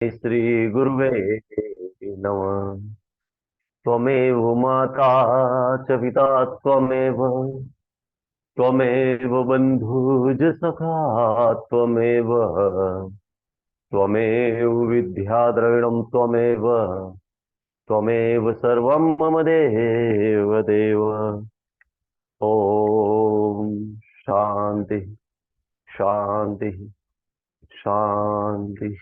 श्री गुरुवे नमः। त्वमेव माता च पिता त्वमेव, त्वमेव बन्धुज सखा त्वमेव, त्वमेव विद्या द्रविणं त्वमेव, त्वमेव सर्वं मम देव देव। ओम शांति शांति शांति।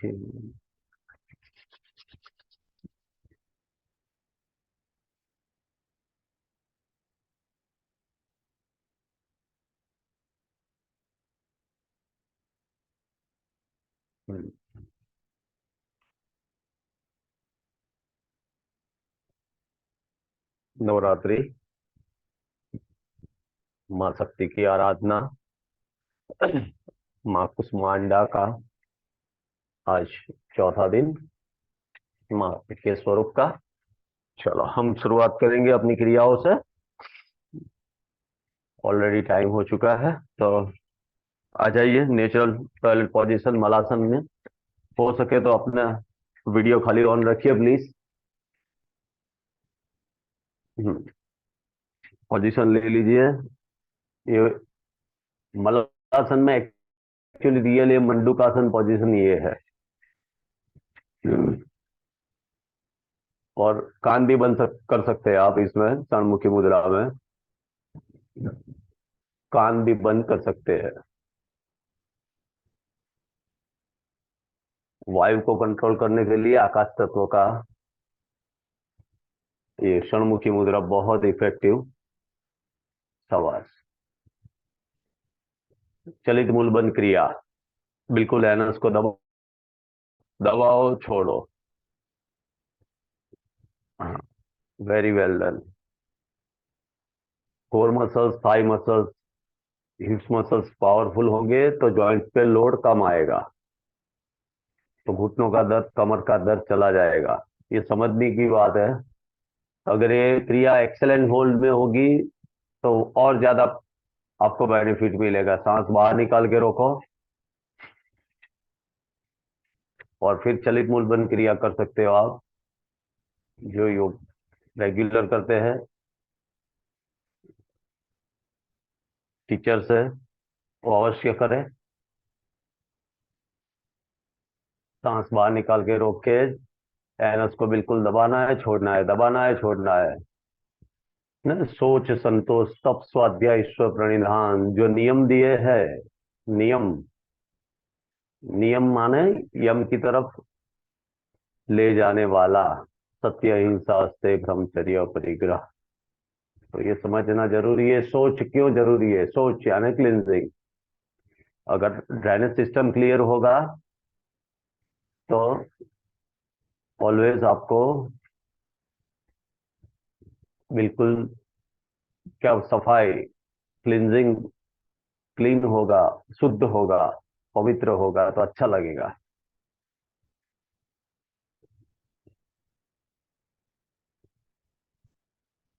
नवरात्रि, माँ शक्ति की आराधना, माँ कुष्मांडा का आज चौथा दिन, माँ के स्वरूप का। चलो हम शुरुआत करेंगे अपनी क्रियाओं से। ऑलरेडी टाइम हो चुका है, तो आ जाइए नेचुरल टॉयलेट पोजीशन मलासन में। हो सके तो अपना वीडियो खाली ऑन रखिए प्लीज। पोजीशन ले लीजिए। ये मलासन में एक्चुअली रियल ये मंडूकासन पोजीशन ये है। और कान भी कर सकते हैं आप इसमें, षणमुखी मुद्रा में कान भी बंद कर सकते हैं। वायु को कंट्रोल करने के लिए आकाश तत्व का ये षणमुखी मुद्रा बहुत इफेक्टिव। सवास, चलित मूलबंध क्रिया। बिल्कुल एनस को दबाओ छोड़ो। हाँ, very well done. Core muscles, thigh muscles, हिप्स muscles powerful होंगे तो जॉइंट पे लोड कम आएगा, तो घुटनों का दर्द, कमर का दर्द चला जाएगा। ये समझने की बात है। अगर ये क्रिया एक्सेलेंट होल्ड में होगी तो और ज्यादा आपको बेनिफिट मिलेगा। सांस बाहर निकाल के रोको और फिर चलित मूलबंध क्रिया कर सकते हो आप, जो योग रेगुलर करते हैं टीचर से, वो अवश्य करें। सांस बाहर निकाल के रोक के एनस को बिल्कुल दबाना है, छोड़ना है, दबाना है, छोड़ना है। न सोच संतोष तप स्वाध्याय ईश्वर प्रणिधान, जो नियम दिए है। नियम, नियम माने यम की तरफ ले जाने वाला। सत्य अहिंसा अस्तेय ब्रह्मचर्य और परिग्रह। तो ये समझना जरूरी है। सोच क्यों जरूरी है? सोच यानी क्लिनजिंग। अगर ड्रेनेज सिस्टम क्लियर होगा तो ऑलवेज आपको बिल्कुल क्या सफाई, क्लिनजिंग, क्लीन होगा, शुद्ध होगा, पवित्र होगा तो अच्छा लगेगा।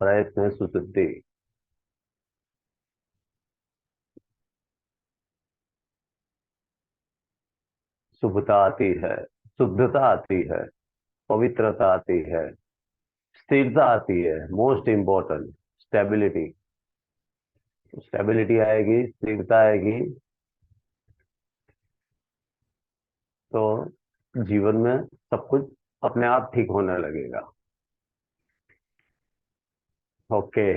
प्रयत्न सुसिद्धि। शुभता आती है, शुद्धता आती है, पवित्रता आती है, स्थिरता आती है, मोस्ट इंपॉर्टेंट स्टेबिलिटी। स्टेबिलिटी आएगी, स्थिरता आएगी तो जीवन में सब कुछ अपने आप ठीक होने लगेगा। ओके।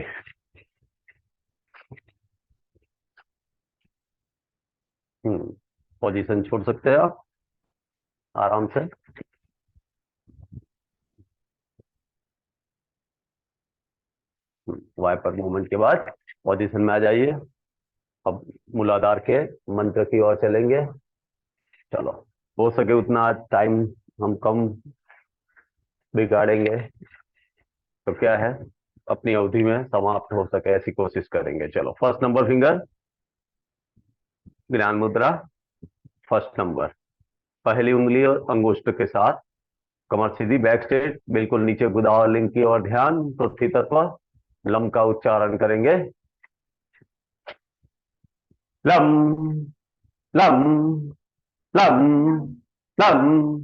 पोजीशन छोड़ सकते हैं आप आराम से। वाइपर मूवमेंट के बाद पोजीशन में आ जाइए। अब मूलाधार के मंत्र की ओर चलेंगे। चलो, हो सके उतना आज टाइम हम कम बिगाड़ेंगे तो क्या है, अपनी अवधि में समाप्त हो सके ऐसी कोशिश करेंगे। चलो, फर्स्ट नंबर फिंगर, ज्ञान मुद्रा। फर्स्ट नंबर, पहली उंगली और अंगुष्ठ के साथ कमर सीधी, बैक स्ट्रेट, बिल्कुल नीचे गुदा लिंग की ओर ध्यान, पृथ्वी तत्व। लम का उच्चारण करेंगे। लम, लम, लम, लम,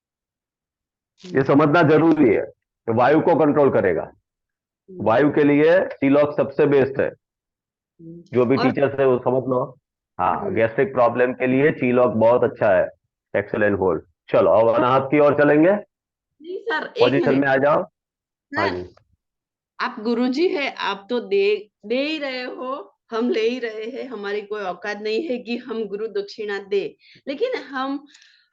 ये समझना जरूरी है कि वायु को कंट्रोल करेगा। वायु के लिए टीलॉक सबसे बेस्ट है। जो भी और टीचर्स है वो समझ लो। हाँ, गैस्ट्रिक प्रॉब्लम के लिए चीलॉक बहुत अच्छा है। Excellent hold. चलो अब अनाहत की ओर चलेंगे। नहीं सर, एक पोजीशन मिनट में आ जाओ। हाँ सर। जी। आप गुरुजी है, आप तो दे ही रहे हो, हम ले ही रहे हैं। हमारी कोई औकात नहीं है कि हम गुरु दक्षिणा दे, लेकिन हम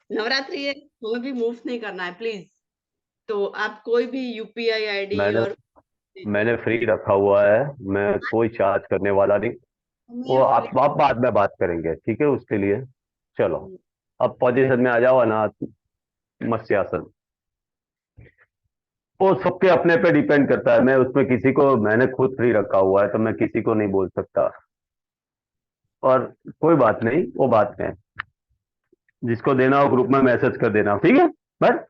नवरात्रि है, हमें भी मूव नहीं करना है प्लीज। तो आप कोई भी यूपीआई आईडी मैंने और मैंने फ्री रखा हुआ है। मैं कोई चार्ज करने वाला नहीं। वो हमें फ्री। आप बाद में बात करेंगे, ठीक है, उसके लिए। चलो अब पोजीशन में आ जाओ। अनाथ मत्स्यासन। वो सबके अपने पे डिपेंड करता है। मैं उसमें किसी को, मैंने खुद फ्री रखा हुआ है तो मैं किसी को नहीं बोल सकता। और कोई बात नहीं, वो बात है। जिसको देना हो ग्रुप में मैसेज कर देना, ठीक है। बस।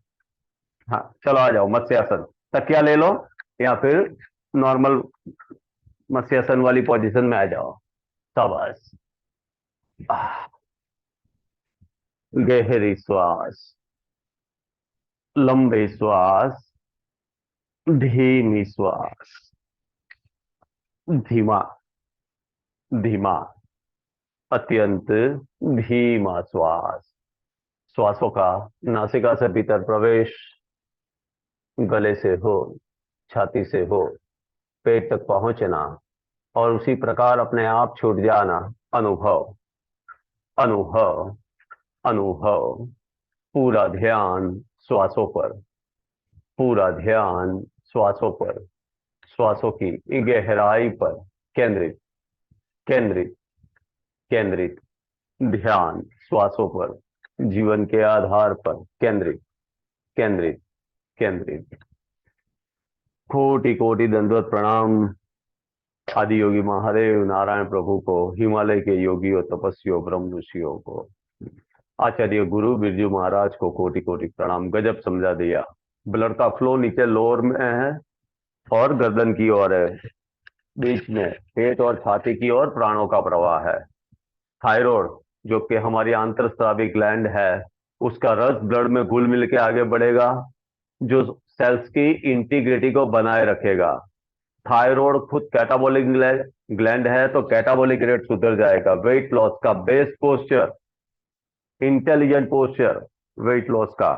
हाँ चलो आ जाओ मत्स्यासन। तकिया ले लो या फिर नॉर्मल मत्स्यासन वाली पोजीशन में आ जाओ। शाबाश। आह, गहरी श्वास, लंबे श्वास, धीमी श्वास, धीमा धीमा, अत्यंत धीमा श्वास। श्वासों का नासिका से भीतर प्रवेश गले से हो, छाती से हो, पेट तक पहुंचना और उसी प्रकार अपने आप छूट जाना। अनुभव, अनुभव, अनुभव। पूरा ध्यान श्वासों पर, पूरा ध्यान श्वासों पर, श्वासों की गहराई पर केंद्रित, केंद्रित, केंद्रित। ध्यान श्वासों पर, जीवन के आधार पर केंद्रित, केंद्रित, केंद्रित। कोटि कोटि दंडवत प्रणाम आदि योगी महादेव नारायण प्रभु को, हिमालय के योगियों, तपस्वियों, ब्रह्म ऋषियों को, आचार्य गुरु बिरजू महाराज को कोटि कोटि प्रणाम। गजब समझा दिया। ब्लड का फ्लो नीचे लोअर में है और गर्दन की ओर है, बीच में पेट और छाती की ओर प्राणों का प्रवाह है। थायराइड जो कि हमारी आंतरस्रावी ग्लैंड है, उसका रस ब्लड में घुल मिल के आगे बढ़ेगा, जो सेल्स की इंटीग्रिटी को बनाए रखेगा। थायराइड खुद कैटाबॉलिक ग्लैंड है, तो कैटाबॉलिक रेट सुधर जाएगा। वेट लॉस का best posture, intelligent posture weight loss का।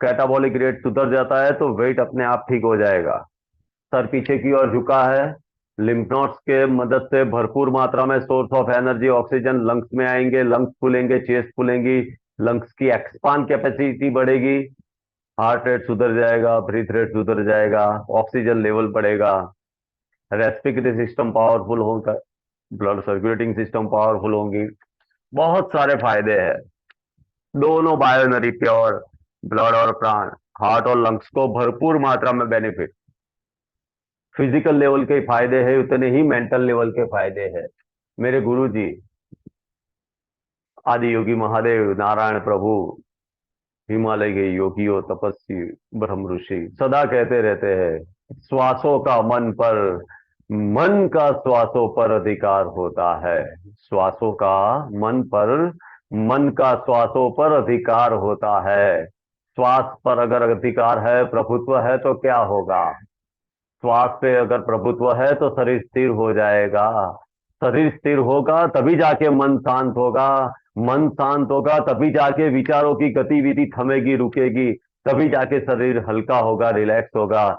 कैटाबॉलिक रेट सुधर जाता है तो वेट अपने आप ठीक हो जाएगा। सर पीछे की ओर झुका है। लिम्फ नोड्स के मदद से भरपूर मात्रा में source of energy oxygen lungs में आएंगे, लंग्स फूलेंगे, चेस्ट फूलेंगी, लंग्स की एक्सपांड कैपेसिटी बढ़ेगी, हार्ट रेट सुधर जाएगा, ब्रीथ रेट सुधर जाएगा, ऑक्सीजन लेवल बढ़ेगा, रेस्पिरेटरी सिस्टम पावरफुल होगा, ब्लड सर्कुलेटिंग सिस्टम पावरफुल होंगी। बहुत सारे फायदे हैं। दोनों बायोनरी प्योर ब्लड और प्राण, हार्ट और लंग्स को भरपूर मात्रा में बेनिफिट। फिजिकल लेवल के फायदे हैं उतने ही मेंटल लेवल के फायदे हैं। मेरे गुरु जी आदि योगी महादेव नारायण प्रभु, हिमालय के योगियों, तपस्वी, ब्रह्म ऋषि सदा कहते रहते हैं, श्वासों का मन पर, मन का श्वासों पर अधिकार होता है। श्वासों का मन पर, मन का श्वासों पर अधिकार होता है। श्वास पर अगर अधिकार है, प्रभुत्व है, तो क्या होगा? श्वास पे अगर प्रभुत्व है तो शरीर स्थिर हो जाएगा। शरीर स्थिर होगा तभी जाके मन शांत होगा। मन शांत होगा तभी जाके विचारों की गतिविधि थमेगी, रुकेगी। तभी जाके शरीर हल्का होगा, रिलैक्स होगा,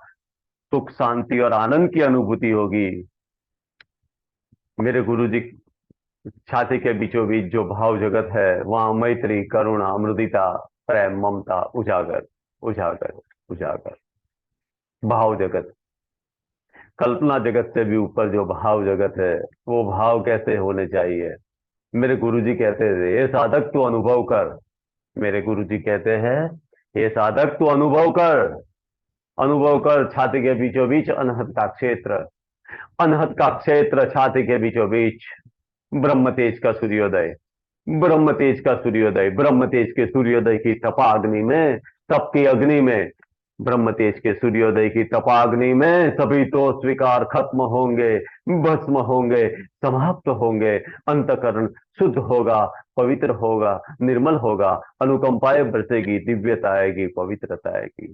सुख शांति और आनंद की अनुभूति होगी। मेरे गुरु जी छाती के बीचों बीच जो भाव जगत है, वहां मैत्री, करुणा, अमृतिता, प्रेम, ममता उजागर, उजागर, उजागर। भाव जगत, कल्पना जगत से भी ऊपर जो भाव जगत है, वो भाव कैसे होने चाहिए? मेरे गुरुजी कहते थे, ये साधक तू अनुभव कर। मेरे गुरुजी कहते हैं, ये साधक तू अनुभव कर, अनुभव कर। छाती के बीचों बीच अनहद का क्षेत्र, अनहद का क्षेत्र छाती के बीचों बीच, ब्रह्म तेज का सूर्योदय, ब्रह्म तेज का सूर्योदय, ब्रह्म तेज के सूर्योदय की तपाग्नि में, तप की अग्नि में, ब्रह्म तेज के सूर्योदय की तपाग्नि में सभी तो स्वीकार खत्म होंगे, भस्म होंगे, समाप्त होंगे। अंतकरण शुद्ध होगा, पवित्र होगा, निर्मल होगा, अनुकंपाएं बरसेगी, दिव्यता आएगी, पवित्रता आएगी।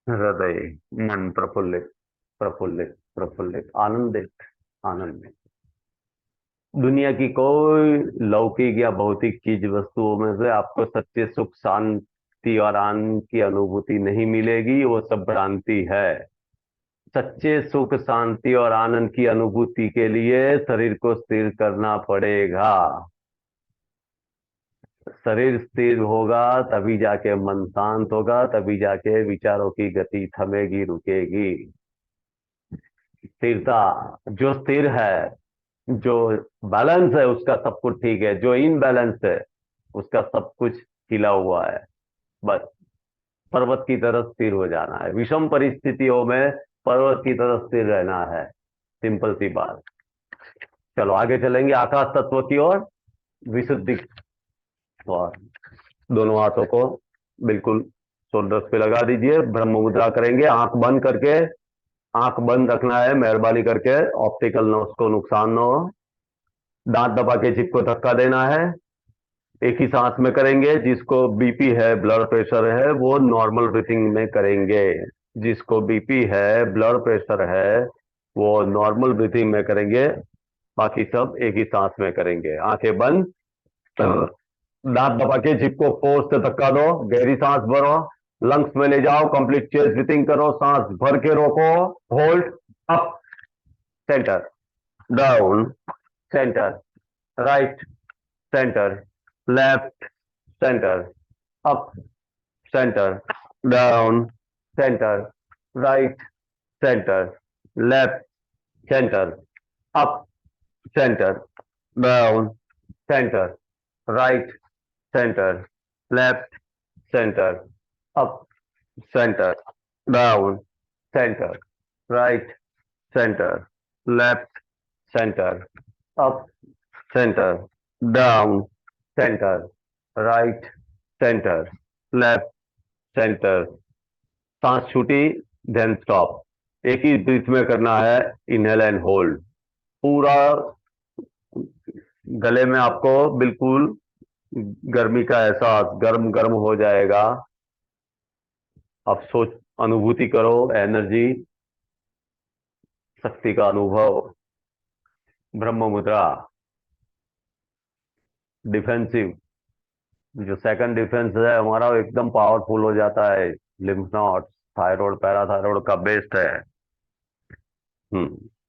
हृदय, मन प्रफुल्लित, प्रफुल्लित, प्रफुल्लित, आनंदित, आनंदित। दुनिया की कोई लौकिक या भौतिक चीज वस्तुओं में से आपको सच्चे सुख, शांति और आनंद की अनुभूति नहीं मिलेगी, वो सब भ्रांति है। सच्चे सुख, शांति और आनंद की अनुभूति के लिए शरीर को स्थिर करना पड़ेगा। शरीर स्थिर होगा तभी जाके मन शांत होगा, तभी जाके विचारों की गति थमेगी, रुकेगी। स्थिरता, जो स्थिर है, जो बैलेंस है, उसका सब कुछ ठीक है। जो इनबैलेंस है, उसका सब कुछ हिला हुआ है। बस पर्वत की तरह स्थिर हो जाना है। विषम परिस्थितियों में पर्वत की तरह स्थिर रहना है। सिंपल सी बात। चलो आगे चलेंगे आकाश तत्व की ओर। विशुद्धि। और दोनों हाथों को बिल्कुल शोल्डर्स पे लगा दीजिए। ब्रह्म मुद्रा करेंगे आंख बंद करके। आंख बंद रखना है मेहरबानी करके, ऑप्टिकल नर्व्स को नुकसान न हो। दांत दबा के जिप को धक्का देना है। एक ही सांस में करेंगे। जिसको बीपी है, ब्लड प्रेशर है, वो नॉर्मल ब्रीथिंग में करेंगे। जिसको बीपी है, ब्लड प्रेशर है, वो नॉर्मल ब्रीथिंग में करेंगे। बाकी सब एक ही सांस में करेंगे। आंखें बंद। दांत दबा के जिप को फोर्स से धक्का दो। गहरी सांस भरो। लंग्स में ले जाओ। कंप्लीट चेस्ट ब्रीथिंग करो। सांस भर के रोको। Hold. Up. Centre. Down. Centre. Right. Centre. Left. Centre. Up. Centre. Down. Centre. Right. Centre. Left. Centre. Up. Centre. Down. Centre. Right. Centre. Left. Centre. Up. Centre. Down. Centre. Right. Centre. Left. Centre. Up. Centre. Down. Centre. Right. Centre. Left. Centre. सांस छूटी, then stop. एक ही breathe में करना है। Inhale and hold. पूरा गले में आपको बिल्कुल गर्मी का एहसास, गर्म गर्म हो जाएगा। अब सोच, अनुभूति करो एनर्जी, शक्ति का अनुभव। ब्रह्म मुद्रा। डिफेंसिव, जो सेकंड डिफेंस है हमारा, वो एकदम पावरफुल हो जाता है। लिम्फ नोड्स, थायराइड, पैराथायराइड का बेस्ट है।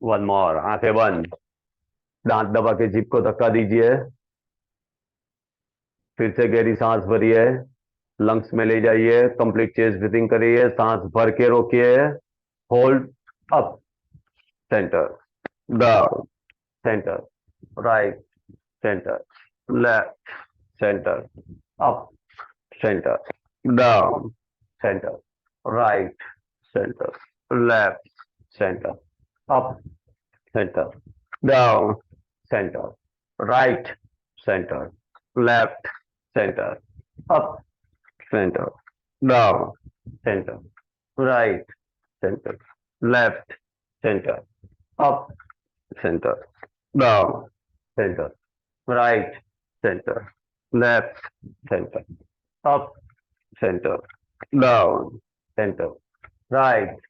One more. आंखें बंद। दांत दबा के जिप को धक्का दीजिए। फिर से गहरी सांस भरिए। लंग्स में ले जाइए। कंप्लीट चेस्ट ब्रीथिंग करिए। सांस भर के रोकिए। Hold. Up. Centre. Down. Centre. Right. Centre. Left. Centre. Up. Centre. Down. Centre. Right. Centre. Left. Centre. Up. Centre. Down. Centre. Right. Centre. Left. Centre. Up. Centre. Down. Centre. Right. Centre. Left. Centre. Up. Centre. Down. Centre. Right. Centre. Left. Centre. Up. Centre. Down. Centre. Right.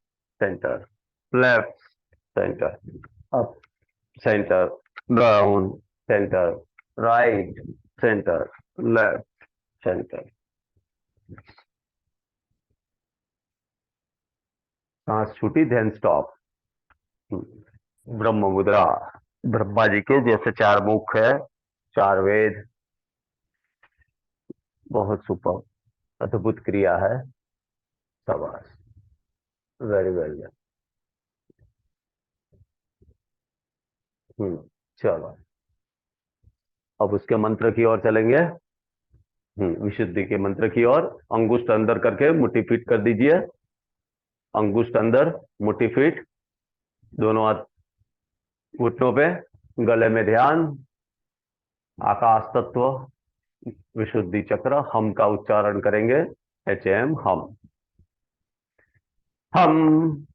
Centre. Left. Centre. Up. Centre. Down. Centre. Right. Centre. Left. Centre. सांस छूटी, ध्यान stop. ब्रह्म मुद्रा। ब्रह्मा जी के जैसे चार मुख है, चार वेद। बहुत सुपर, अद्भुत क्रिया है। शाबाश, वेरी वेल। चलो अब उसके मंत्र की ओर चलेंगे। विशुद्धि के मंत्र की ओर। अंगुष्ठ अंदर करके मुट्ठी फिट कर दीजिए। अंगुष्ठ अंदर, मुट्ठी फिट। दोनों हाथ घुटनों पे। गले में ध्यान। आकाश तत्व, विशुद्धि चक्र, हम का उच्चारण करेंगे। HM हम। हम।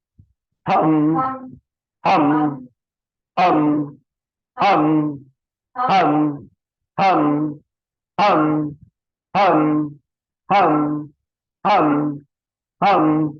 हम। हम। हम। हम। हम। हम। हम। हम। हम। हम। हम।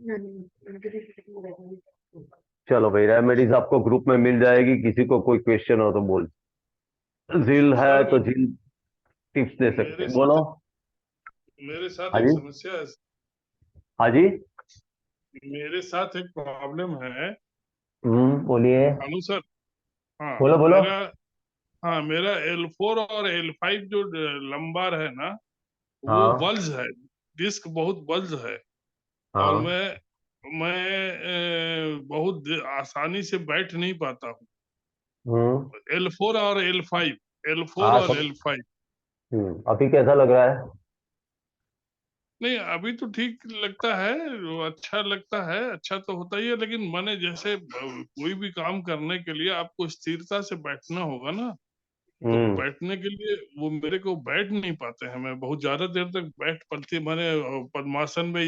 चलो भाई, रेमेडीज आपको ग्रुप में मिल जाएगी, किसी को कोई क्वेश्चन हो तो बोल। झील है सर तो झील टिप्स दे सकते मेरे हैं, बोलो। साथ मेरे साथ हाँ एक जी, समस्या है। हाँ जी। मेरे साथ एक प्रॉब्लम है। बोलिए। Hello sir. हाँ बोलो बोलो। मेरा L4 और L5 जो लंबार है ना, वो हाँ बल्ज है। डिस्क बहुत बल्ज है। और हाँ। मैं बहुत आसानी से बैठ नहीं पाता हूँ। हम्म। L4 और L5, L4 हाँ और सब। L5। अभी कैसा लग रहा है? नहीं, अभी तो ठीक लगता है। वो अच्छा लगता है, अच्छा तो होता ही है, लेकिन मैंने जैसे कोई भी काम करने के लिए आपको स्थिरता से बैठना होगा ना। तो हम्म। बैठने के लिए वो मेरे को बैठ नहीं पाते हैं। मैं बहुत ज्यादा देर तक बैठ पड़ती, मैंने पद्मासन में